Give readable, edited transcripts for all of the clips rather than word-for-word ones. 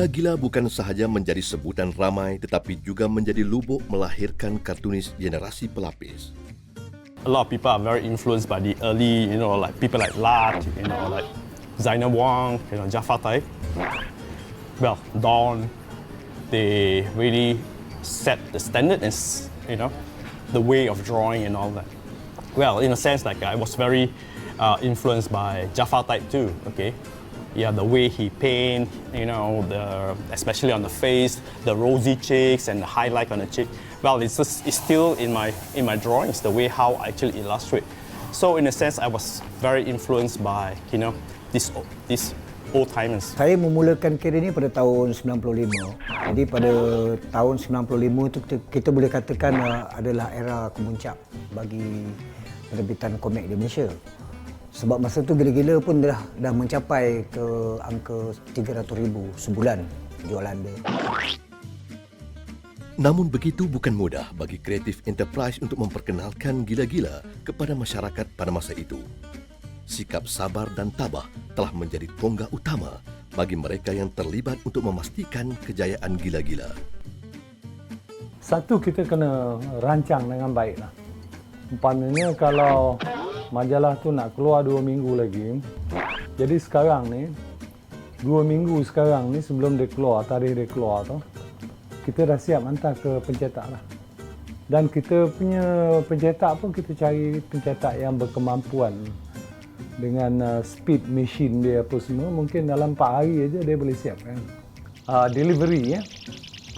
Gila-gila bukan sahaja menjadi sebutan ramai tetapi juga menjadi lubuk melahirkan kartunis generasi pelapis. A lot of people are very influenced by the early, like people like Lat, like Zainab Wang, Jafar Taib. Well, Dawn, they really set the standard and, the way of drawing and all that. Well, in a sense, like I was very influenced by Jafar Taib too, okay? Yeah, the way he paint, especially on the face, the rosy cheeks and the highlight on the cheek. Well, it's still in my drawings, the way how I actually illustrate. So in a sense, I was very influenced by, these old timers. Saya memulakan kerjaya ini pada tahun 95. Jadi pada tahun 95 itu kita boleh katakan adalah era kemuncak bagi penerbitan komik di Malaysia. Sebab masa tu Gila-Gila pun dah mencapai ke angka 300,000 sebulan jualan dia. Namun begitu bukan mudah bagi Creative Enterprise untuk memperkenalkan Gila-Gila kepada masyarakat pada masa itu. Sikap sabar dan tabah telah menjadi tonggak utama bagi mereka yang terlibat untuk memastikan kejayaan Gila-Gila. Satu, kita kena rancang dengan baiklah. Umpamanya kalau majalah tu nak keluar 2 minggu lagi, jadi sekarang ni 2 minggu sekarang ni sebelum dia keluar, tarikh dia keluar tu, kita dah siap hantar ke pencetak lah. Dan kita punya pencetak pun kita cari pencetak yang berkemampuan dengan speed machine dia apa semua, mungkin dalam 4 hari aja dia boleh siapkan. Delivery ya,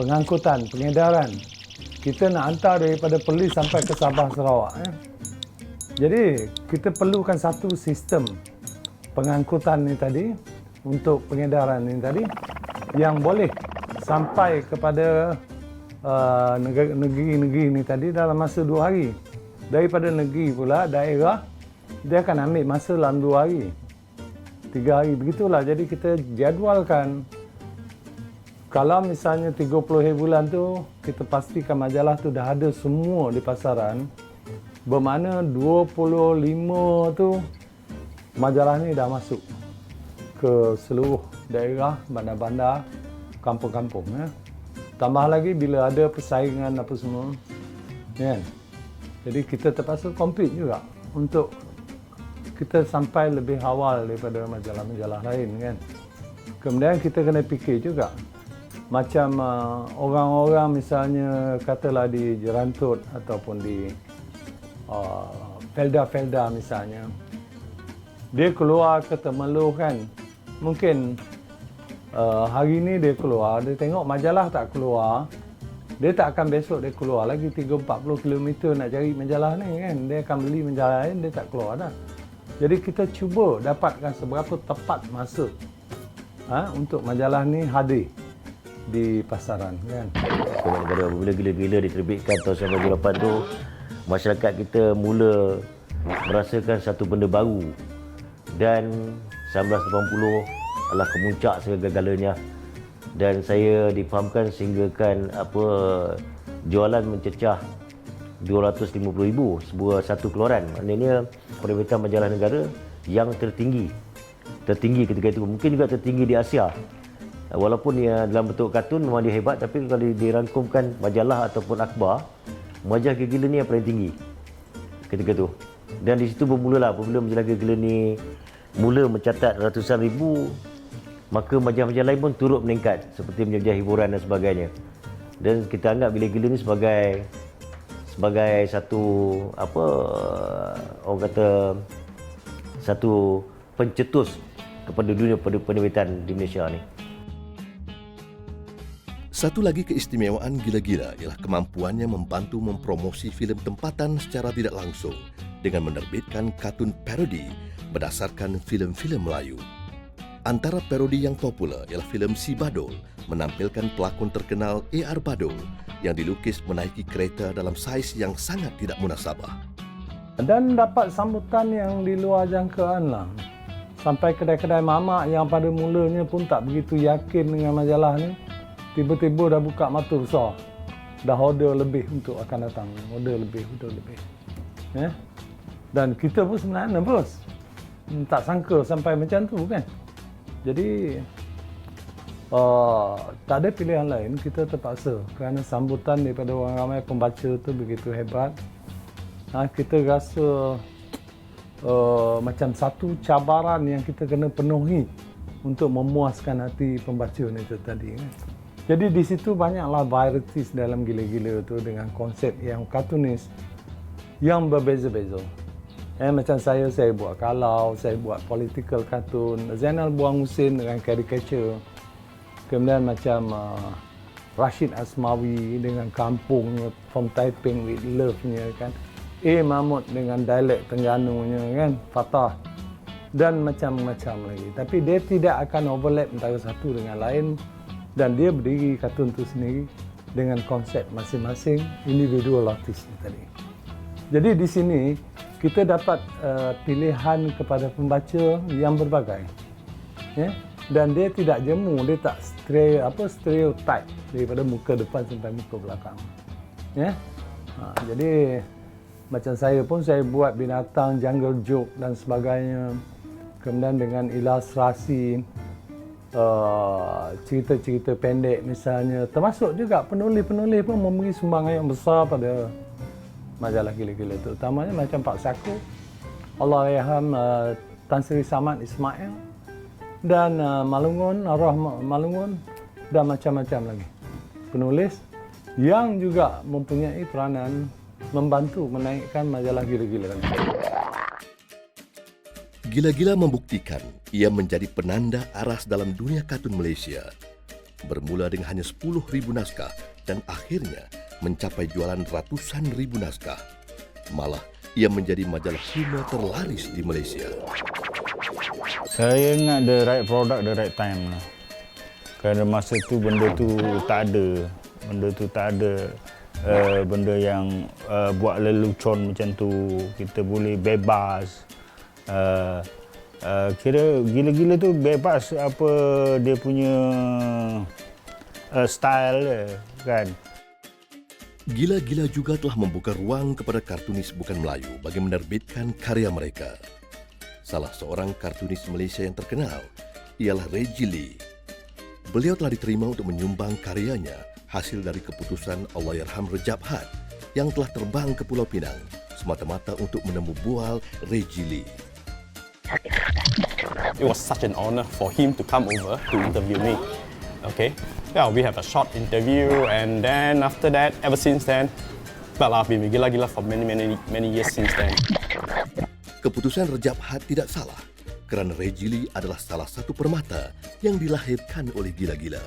pengangkutan, pengedaran, kita nak hantar daripada Perlis sampai ke Sabah Sarawak ya. Jadi kita perlukan satu sistem pengangkutan ni tadi untuk pengedaran ni tadi yang boleh sampai kepada negeri-negeri ni tadi dalam masa 2 hari. Daripada negeri pula daerah, dia akan ambil masa dalam 2 hari, 3 hari, begitulah. Jadi kita jadualkan. Kalau misalnya 30 hari bulan tu, kita pastikan majalah tu dah ada semua di pasaran. Bermakna 25 tu, majalah ni dah masuk ke seluruh daerah, bandar-bandar, kampung-kampung. Ya. Tambah lagi bila ada persaingan apa semua. Ya. Jadi kita terpaksa compete juga untuk kita sampai lebih awal daripada majalah-majalah lain. Kan. Kemudian kita kena fikir juga. Macam orang-orang misalnya katalah di Jerantut ataupun di Felda-Felda misalnya, dia keluar ke Temerloh kan, mungkin hari ni dia keluar, dia tengok majalah tak keluar, dia tak akan besok dia keluar lagi 30-40 km nak cari majalah ni kan, dia akan beli majalah lain, dia tak keluar dah. Jadi kita cuba dapatkan seberapa tepat masa untuk majalah ni hadir di pasaran kan. Bila Gila-Gila diterbitkan tahun 1998 tu, masyarakat kita mula merasakan satu benda baru, dan 1980 adalah kemuncak segala-galanya, dan saya difahamkan sehinggakan jualan mencecah 250,000 satu keluaran. Maknanya penerbitan majalah negara yang tertinggi ketika itu, mungkin juga tertinggi di Asia. Walaupun ia dalam bentuk kartun memang dia hebat, tapi kalau dirangkumkan majalah ataupun akhbar, majalah Gila-Gila ni yang paling tinggi ketika itu. Dan di situ bermulalah, apabila majalah Gila-Gila ni mula mencatat ratusan ribu, maka majalah-majalah lain pun turut meningkat, seperti majalah hiburan dan sebagainya. Dan kita anggap Gila-Gila ni sebagai satu orang kata satu pencetus kepada dunia penerbitan di Malaysia ni. Satu lagi keistimewaan Gila-Gila ialah kemampuannya membantu mempromosi filem tempatan secara tidak langsung dengan menerbitkan kartun parodi berdasarkan filem-filem Melayu. Antara parodi yang popular ialah filem Si Badul, menampilkan pelakon terkenal A.R. Badul yang dilukis menaiki kereta dalam saiz yang sangat tidak munasabah. Dan dapat sambutan yang di luar jangkaan lah. Sampai kedai-kedai mamak yang pada mulanya pun tak begitu yakin dengan majalah ni, tiba-tiba dah buka mata besar. Dah order lebih untuk akan datang. Order lebih. Dan kita pun sebenarnya nervous. Tak sangka sampai macam tu kan. Jadi tak ada pilihan lain, kita terpaksa kerana sambutan daripada orang ramai pembaca tu begitu hebat. Kita rasa macam satu cabaran yang kita kena penuhi untuk memuaskan hati pembaca ni tu tadi kan. Jadi di situ banyaklah varieties dalam Gila-Gila tu dengan konsep yang kartunis yang berbeza-beza. Macam saya buat kalau, saya buat political cartoon, Zainal Buang Husin dengan caricature. Kemudian macam Rashid Asmawi dengan kampungnya, From Taiping with Love-nya kan. Mahmud dengan dialek Terengganu-nya kan, Fatah. Dan macam-macam lagi. Tapi dia tidak akan overlap antara satu dengan lain. Dan dia berdiri kartun itu sendiri dengan konsep masing-masing individual artis tadi. Jadi di sini kita dapat pilihan kepada pembaca yang berbagai. Dan dia tidak jemu, dia tak stereotype daripada muka depan sampai muka belakang. Jadi macam saya pun saya buat binatang, jungle joke dan sebagainya. Kemudian dengan ilustrasi cerita-cerita pendek misalnya, termasuk juga penulis-penulis pun memberi sumbangan yang besar pada majalah Gila-Gila itu. Utamanya macam Pak Saku, Allahyarham Tan Sri Samad Ismail dan Malungun, Arwah Malungun dan macam-macam lagi. Penulis yang juga mempunyai peranan membantu menaikkan majalah Gila-Gila. Gila-Gila membuktikan ia menjadi penanda aras dalam dunia kartun Malaysia. Bermula dengan hanya 10,000 naskah dan akhirnya mencapai jualan ratusan ribu naskah. Malah, ia menjadi majalah humor terlaris di Malaysia. Saya ingat the right product, the right time lah. Kerana masa tu benda tu tak ada. Benda yang buat lelucon macam tu. Kita boleh bebas. Kira Gila-Gila tu bebas apa dia punya style dia, kan. Gila-Gila juga telah membuka ruang kepada kartunis bukan Melayu bagi menerbitkan karya mereka. Salah seorang kartunis Malaysia yang terkenal ialah Reggie Lee. Beliau telah diterima untuk menyumbang karyanya hasil dari keputusan Allahyarham Rejab Had yang telah terbang ke Pulau Pinang semata-mata untuk menemu bual Reggie Lee. It was such an honor for him to come over to interview me. Okay, yeah, we have a short interview, and then after that, ever since then, well, I've been with Gila-Gila for many years since then. Keputusan Rejab Had tidak salah, kerana Reggie Lee adalah salah satu permata yang dilahirkan oleh Gila-Gila.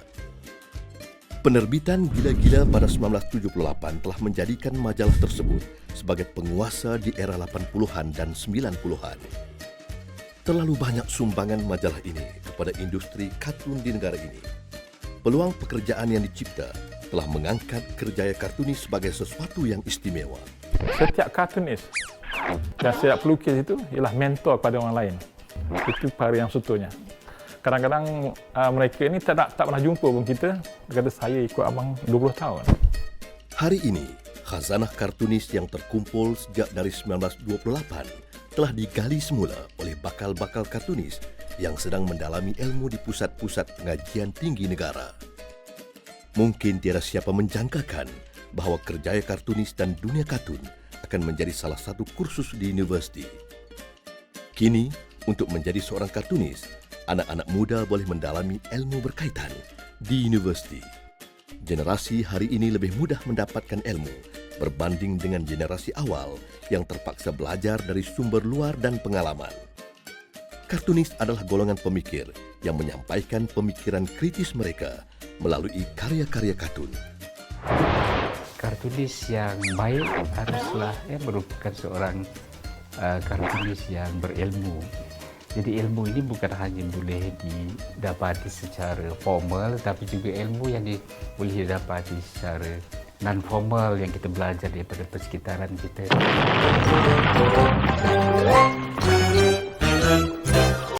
Penerbitan Gila-Gila pada 1978 telah menjadikan majalah tersebut sebagai penguasa di era 80-an dan 90-an. Terlalu banyak sumbangan majalah ini kepada industri kartun di negara ini. Peluang pekerjaan yang dicipta telah mengangkat kerjaya kartunis sebagai sesuatu yang istimewa. Setiap kartunis dan setiap pelukis itu ialah mentor kepada orang lain. Itu perkara yang seutuhnya. Kadang-kadang mereka ini tak pernah jumpa pun kita. Dia kata, saya ikut abang 20 tahun. Hari ini, khazanah kartunis yang terkumpul sejak dari 1928 telah digali semula oleh bakal-bakal kartunis yang sedang mendalami ilmu di pusat-pusat pengajian tinggi negara. Mungkin tiada siapa menjangkakan bahawa kerjaya kartunis dan dunia kartun akan menjadi salah satu kursus di universiti. Kini, untuk menjadi seorang kartunis, anak-anak muda boleh mendalami ilmu berkaitan di universiti. Generasi hari ini lebih mudah mendapatkan ilmu berbanding dengan generasi awal yang terpaksa belajar dari sumber luar dan pengalaman. Kartunis adalah golongan pemikir yang menyampaikan pemikiran kritis mereka melalui karya-karya kartun. Kartunis yang baik haruslah merupakan seorang kartunis yang berilmu. Jadi ilmu ini bukan hanya boleh didapati secara formal, tapi juga ilmu yang boleh didapati secara non-formal yang kita belajar daripada persekitaran kita.